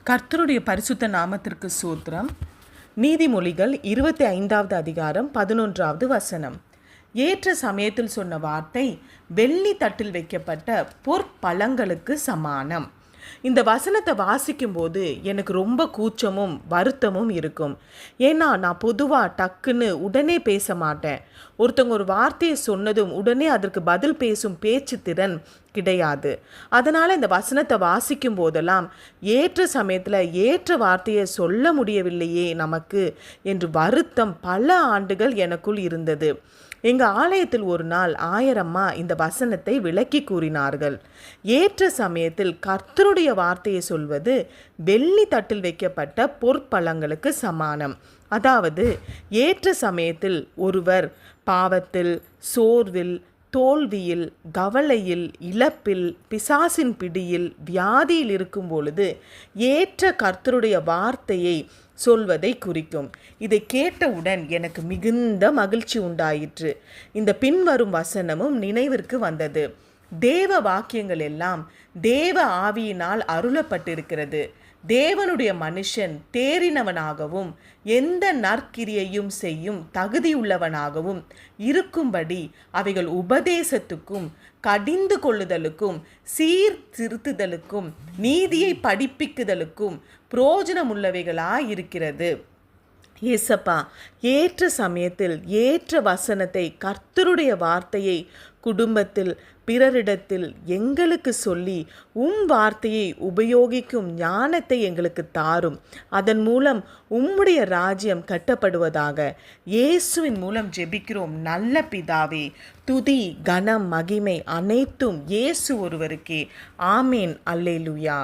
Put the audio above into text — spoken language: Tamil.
கர்த்தருடைய பரிசுத்த நாமத்திற்கு சூத்திரம். நீதிமொழிகள் 25வது அதிகாரம் 11வது வசனம். ஏற்ற சமயத்தில் சொன்ன வார்த்தை வெள்ளி தட்டில் வைக்கப்பட்ட பொற்பழங்களுக்கு சமானம். இந்த வசனத்தை வாசிக்கும்போது எனக்கு ரொம்ப கூச்சமும் வருத்தமும் இருக்கும். ஏன்னா நான் பொதுவாக டக்குன்னு உடனே பேச மாட்டேன். ஒருத்தவங்க ஒரு வார்த்தையை சொன்னதும் உடனே அதற்கு பதில் பேசும் பேச்சு திறன் கிடையாது. அதனால் இந்த வசனத்தை வாசிக்கும் போதெல்லாம் ஏற்ற சமயத்தில் ஏற்ற வார்த்தையை சொல்ல முடியவில்லையே நமக்கு என்று வருத்தம் பல ஆண்டுகள் எனக்குள் இருந்தது. எங்கள் ஆலயத்தில் ஒரு நாள் ஆயரம்மா இந்த வசனத்தை விளக்கி கூறினார்கள். ஏற்ற சமயத்தில் கர்த்தருடைய வார்த்தையை சொல்வது வெள்ளி தட்டில் வைக்கப்பட்ட பொற்பழங்களுக்கு சமானம். அதாவது ஏற்ற சமயத்தில் ஒருவர் பாவத்தில், சோர்வில், தோல்வியில், கவலையில், இழப்பில், பிசாசின் பிடியில், வியாதியில் இருக்கும் பொழுது ஏற்ற கர்த்தருடைய வார்த்தையை சொல்வதை குறிக்கும். இதை கேட்டவுடன் எனக்கு மிகுந்த மகிழ்ச்சி உண்டாயிற்று. இந்த பின்வரும் வசனமும் நினைவிற்கு வந்தது. தேவ வாக்கியங்கள் எல்லாம் தேவ ஆவியினால் அருளப்பட்டிருக்கிறது. தேவனுடைய மனுஷன் தேறினவனாகவும் எந்த நற்கிரியையும் செய்யும் தகுதியுள்ளவனாகவும் இருக்கும்படி அவைகள் உபதேசத்துக்கும் கடிந்து கொள்ளுதலுக்கும் சீர்திருத்துதலுக்கும் நீதியை படிப்பிக்குதலுக்கும் பிரயோஜனமுள்ளவைகளாயிருக்கிறது. ஏசப்பா, ஏற்ற சமயத்தில் ஏற்ற வசனத்தை, கர்த்தருடைய வார்த்தையை குடும்பத்தில், பிறரிடத்தில் எங்களுக்கு சொல்லி வார்த்தையை உபயோகிக்கும் ஞானத்தை எங்களுக்கு தாரும். அதன் மூலம் உம்முடைய ராஜ்யம் கட்டப்படுவதாக. இயேசுவின் மூலம் ஜெபிக்கிறோம் நல்ல பிதாவே. துதி, கனம், மகிமை அனைத்தும் இயேசு ஒருவருக்கே. ஆமேன். அல்லேலூயா.